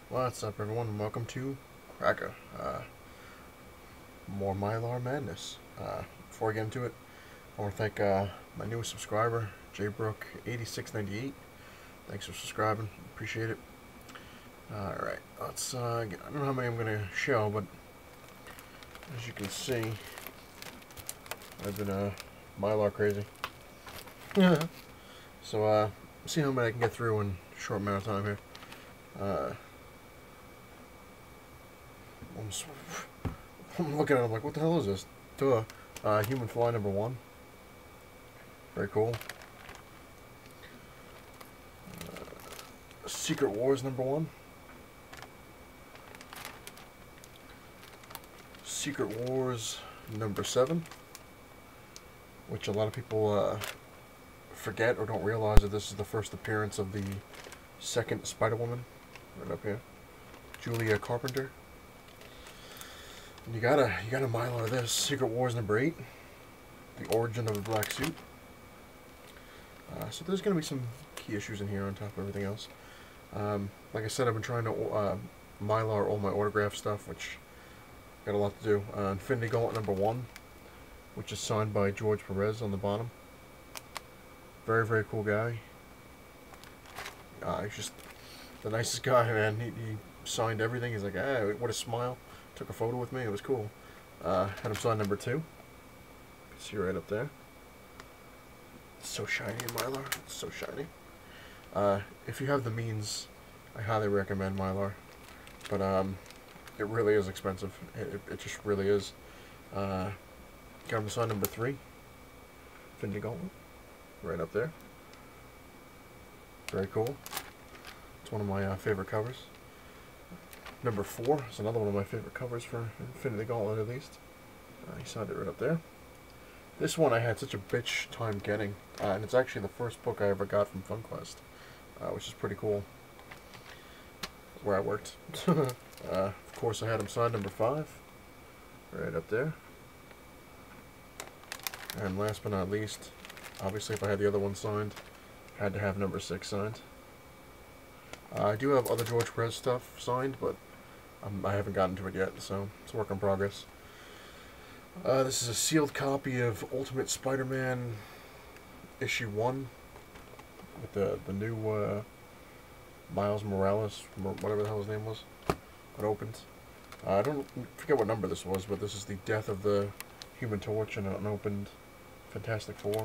What's up, everyone, and welcome to Cracka. More Mylar madness. Before I get into it, I want to thank my newest subscriber, jbrook8698. Thanks for subscribing. Appreciate it. Alright, let's I don't know how many I'm going to show, but as you can see, I've been Mylar crazy. So, see how many I can get through in a short amount of time here. I'm looking at it, I'm like, what the hell is this? Human fly number 1. Very cool. Secret Wars number 1. Secret Wars number 7. Which a lot of people forget or don't realize that this is the first appearance of the second Spider-Woman. Right up here. Julia Carpenter. You gotta Mylar this. Secret Wars number 8. The origin of the black suit. So there's gonna be some key issues in here on top of everything else. Like I said, I've been trying to Mylar all my autograph stuff, which got a lot to do. Infinity Gauntlet number 1, which is signed by George Perez on the bottom. Very, very cool guy. He's just the nicest guy, man. He signed everything. He's like, ah, what a smile. Took a photo with me. It was cool. Had him sign number 2. You can see right up there. It's so shiny in Mylar. It's so shiny. If you have the means, I highly recommend Mylar. But it really is expensive. It just really is. Got him to sign number 3. Infinity Gauntlet. Right up there. Very cool. It's one of my favorite covers. Number 4 is another one of my favorite covers for Infinity Gauntlet, at least. He signed it right up there. This one I had such a bitch time getting, and it's actually the first book I ever got from FunQuest, which is pretty cool. Where I worked. Of course, I had him signed number 5, right up there. And last but not least, obviously, if I had the other one signed, I had to have number 6 signed. I do have other George Perez stuff signed, but I haven't gotten to it yet, so it's a work in progress. This is a sealed copy of Ultimate Spider-Man issue 1 with the new Miles Morales, whatever the hell his name was, unopened. I don't forget what number this was, but this is the death of the Human Torch and an unopened Fantastic Four.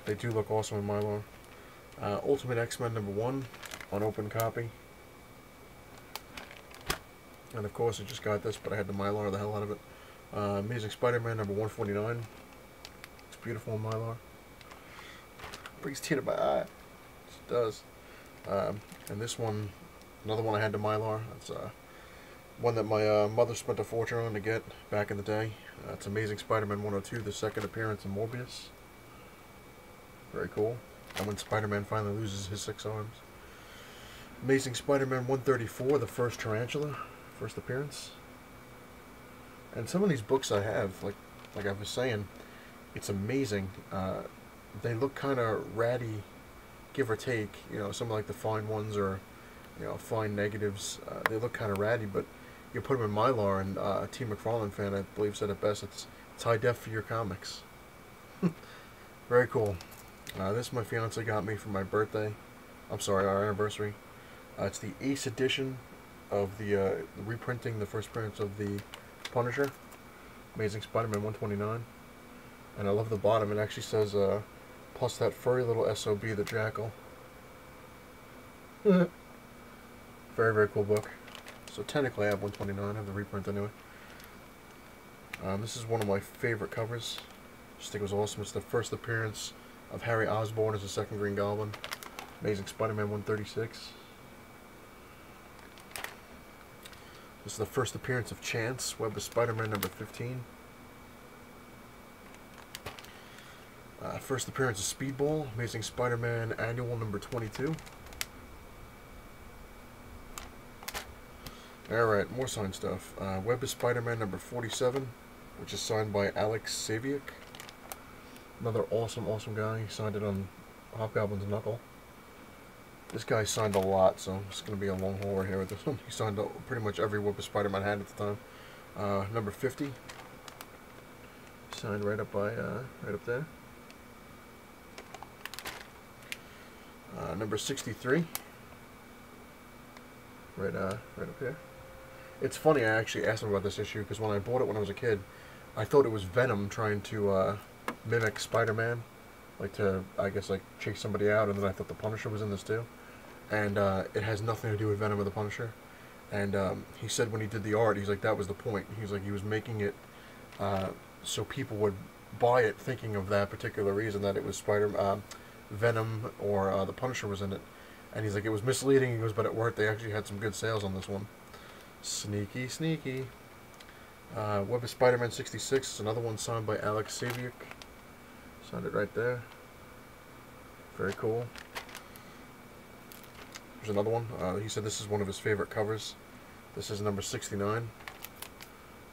They do look awesome in Mylar. Ultimate X-Men number 1, unopened copy. And of course I just got this, but I had to Mylar the hell out of it. Amazing Spider-Man number 149. It's beautiful in Mylar. Brings tear to my eye. It does. And this one, another one I had to Mylar. That's one that my mother spent a fortune on to get back in the day. It's Amazing Spider-Man 102, the second appearance in Morbius. Very cool. And when Spider-Man finally loses his 6 arms. Amazing Spider-Man 134, the first tarantula, first appearance. And some of these books I have, like I was saying, it's amazing. They look kind of ratty, give or take. You know, some of like the fine ones or, you know, fine negatives. They look kind of ratty, but you put them in Mylar, and T. McFarlane fan, I believe, said it best. It's high def for your comics. Very cool. This my fiance got me for my birthday. I'm sorry, our anniversary. It's the Ace edition of the reprinting the first appearance of the Punisher, Amazing Spider-Man 129. And I love the bottom. It actually says, plus that furry little SOB, the Jackal. Very, very cool book. So technically I have 129. I have the reprint anyway. This is one of my favorite covers. Just think it was awesome. It's the first appearance of Harry Osborn as the second Green Goblin. Amazing Spider-Man 136. This is the first appearance of Chance, Web of Spider-Man number 15. First appearance of Speedball, Amazing Spider-Man Annual number 22. Alright, more signed stuff. Web of Spider-Man number 47, which is signed by Alex Saviuk. Another awesome, awesome guy. He signed it on Hobgoblin's Knuckle. This guy signed a lot, so it's going to be a long haul right here with this one. He signed pretty much every Web of Spider-Man had at the time. Number 50. Signed right up by, right up there. Number 63. Right up here. It's funny, I actually asked him about this issue, because when I bought it when I was a kid, I thought it was Venom trying to mimic Spider-Man. Like to, I guess, like chase somebody out, and then I thought the Punisher was in this too. And it has nothing to do with Venom or the Punisher. And he said when he did the art, he's like, that was the point. He's like, he was making it so people would buy it thinking of that particular reason, that it was Venom or the Punisher was in it. And he's like, it was misleading. He goes, but it worked. They actually had some good sales on this one. Sneaky, sneaky. Web of Spider-Man 66 is another one signed by Alex Saviuk. Signed it right there. Very cool. There's another one. He said this is one of his favorite covers. This is number 69.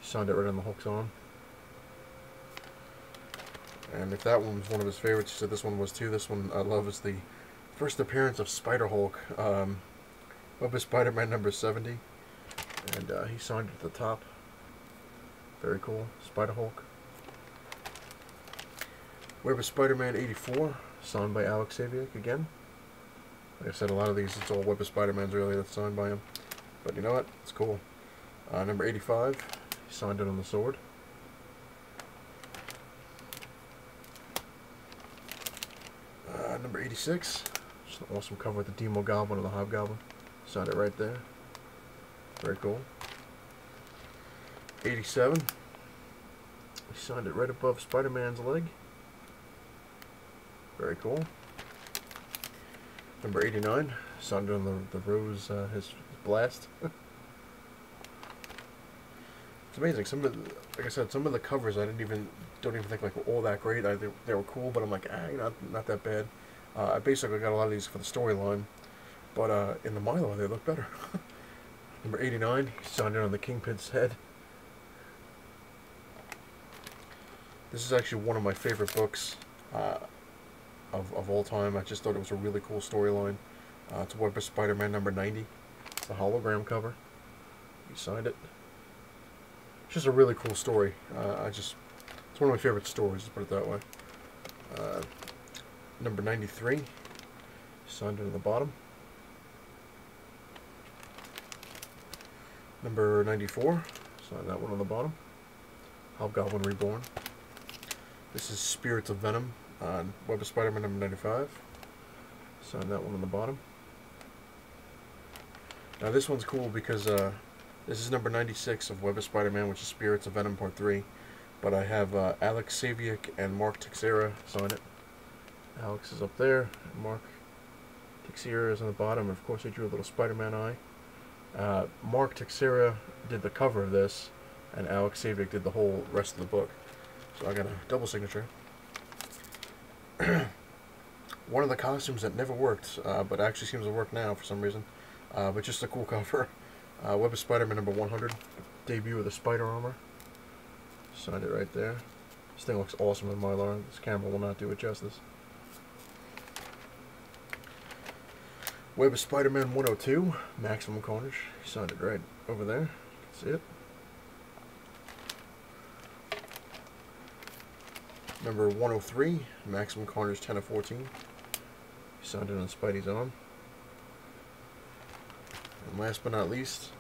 He signed it right on the Hulk's arm. And if that one was one of his favorites, he said this one was too. This one I love is the first appearance of Spider-Hulk. Web of Spider-Man number 70. And he signed it at the top. Very cool. Spider-Hulk. Web of Spider-Man 84, signed by Alex Saviuk again. Like I said, a lot of these, it's all Web of Spider-Mans really that's signed by him. But you know what? It's cool. Number 85, he signed it on the sword. Number 86, just an awesome cover with the Demo Goblin and the Hobgoblin. Signed it right there. Very cool. 87, he signed it right above Spider-Man's leg. Very cool. Number 89, signed it on the Rose, his blast. It's amazing. Some of the, like I said, some of the covers I don't even think like were all that great. They were cool, but I'm like, not that bad. I basically got a lot of these for the storyline, but in the mylar they look better. Number 89, he signed it on the Kingpin's head. This is actually one of my favorite books of all time. I just thought it was a really cool storyline. It's Web of Spider-Man number 90. It's a hologram cover. He signed it. It's just a really cool story. It's one of my favorite stories, to put it that way. Number 93. Signed it on the bottom. Number 94. Signed that one on the bottom. Hobgoblin Reborn. This is Spirits of Venom on Web of Spider-Man number 95. Signed that one on the bottom. Now this one's cool because this is number 96 of Web of Spider-Man, which is Spirits of Venom Part 3. But I have Alex Saviuk and Mark Teixeira sign it. Alex is up there, and Mark Teixeira is on the bottom. Of course, I drew a little Spider-Man eye. Mark Teixeira did the cover of this, and Alex Saviuk did the whole rest of the book. So I got a double signature. One of the costumes that never worked, but actually seems to work now for some reason. But just a cool cover. Web of Spider-Man number 100. Debut of the Spider Armor. Signed it right there. This thing looks awesome in mylar. This camera will not do it justice. Web of Spider-Man 102. Maximum Carnage. He signed it right over there. You can see it. Number 103, Maximum Carnage 10 of 14. He signed it on Spidey's arm. And last but not least,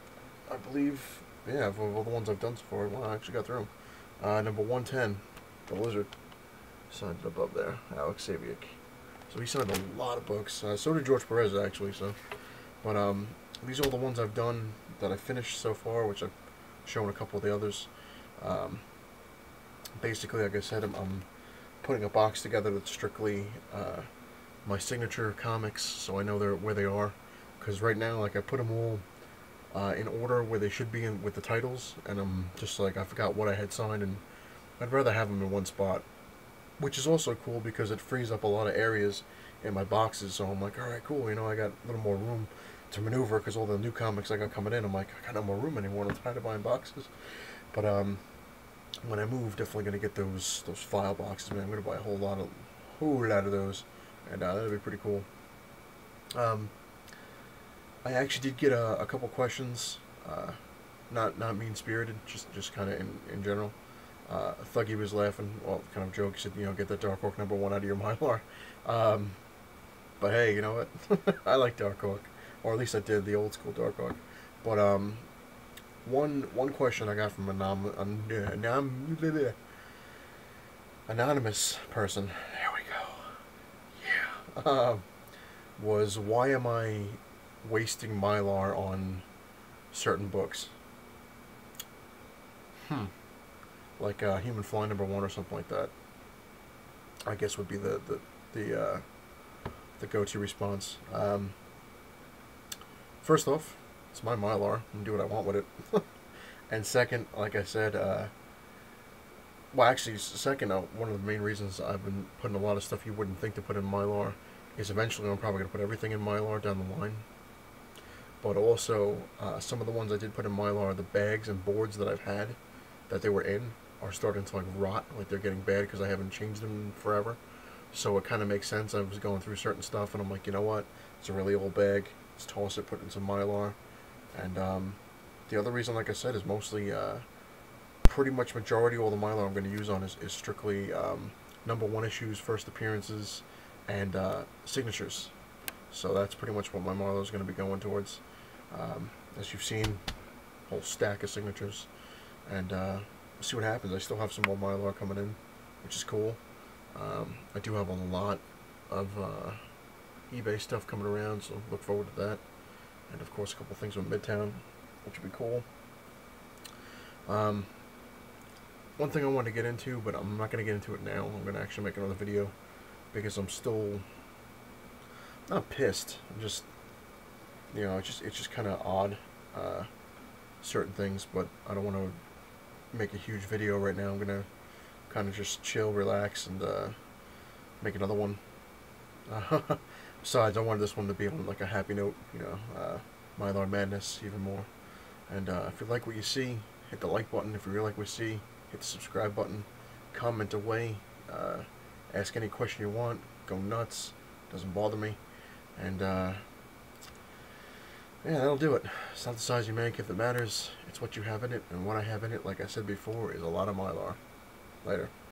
I believe, yeah, of all the ones I've done so far, well, I actually got through them. Number 110, the Lizard. Signed it above there, Alex Saviuk. So he signed a lot of books. So did George Perez, actually. So, but these are all the ones I've done that I finished so far, which I've shown a couple of the others. Basically, like I said, I'm putting a box together that's strictly my signature comics, so I know where they are. Because right now, like, I put them all in order where they should be with the titles, and I'm just like, I forgot what I had signed, and I'd rather have them in one spot. Which is also cool because it frees up a lot of areas in my boxes, so I'm like, alright, cool, you know, I got a little more room to maneuver, because all the new comics I got coming in, I'm like, I got no more room anymore, I'm tired of buying boxes. But when I move, definitely gonna get those file boxes, man. I'm gonna buy a whole lot of those, and that'll be pretty cool. I actually did get a couple questions, not mean spirited, just kind of in general. Thuggy was laughing, well, kind of joke. He said, get that Dark Hawk #1 out of your mylar. Um, but hey, you know what? I like Dark Hawk, or at least I did the old school Dark Hawk. But one question I got from anonymous person. There we go. Yeah. Was why am I wasting mylar on certain books? Like Human Fly #1 or something like that. I guess would be the the go-to response. First off, it's my mylar. I can do what I want with it. And second, like I said, well, actually, second, one of the main reasons I've been putting a lot of stuff you wouldn't think to put in mylar is eventually I'm probably going to put everything in mylar down the line. But also, some of the ones I did put in mylar, the bags and boards that I've had that they were in are starting to like rot, like they're getting bad because I haven't changed them in forever. So it kind of makes sense. I was going through certain stuff and I'm like, you know what? It's a really old bag. Let's toss it, put it in some mylar. And the other reason, like I said, is mostly pretty much majority of all the mylar I'm going to use on is strictly #1 issues, first appearances, and signatures. So that's pretty much what my mylar is going to be going towards. As you've seen, a whole stack of signatures. And we'll see what happens. I still have some more mylar coming in, which is cool. I do have a lot of eBay stuff coming around, so look forward to that. And of course a couple things with Midtown, which would be cool. One thing I wanted to get into, but I'm not going to get into it now. I'm going to actually make another video because I'm still not pissed. I'm just, it's just kind of odd, certain things, but I don't want to make a huge video right now. I'm going to kind of just chill, relax, and make another one. Besides, I wanted this one to be on like a happy note, mylar madness even more. And if you like what you see, hit the like button. If you really like what you see, hit the subscribe button. Comment away. Ask any question you want. Go nuts. Doesn't bother me. And yeah, that'll do it. It's not the size you make if it matters. It's what you have in it. And what I have in it, like I said before, is a lot of mylar. Later.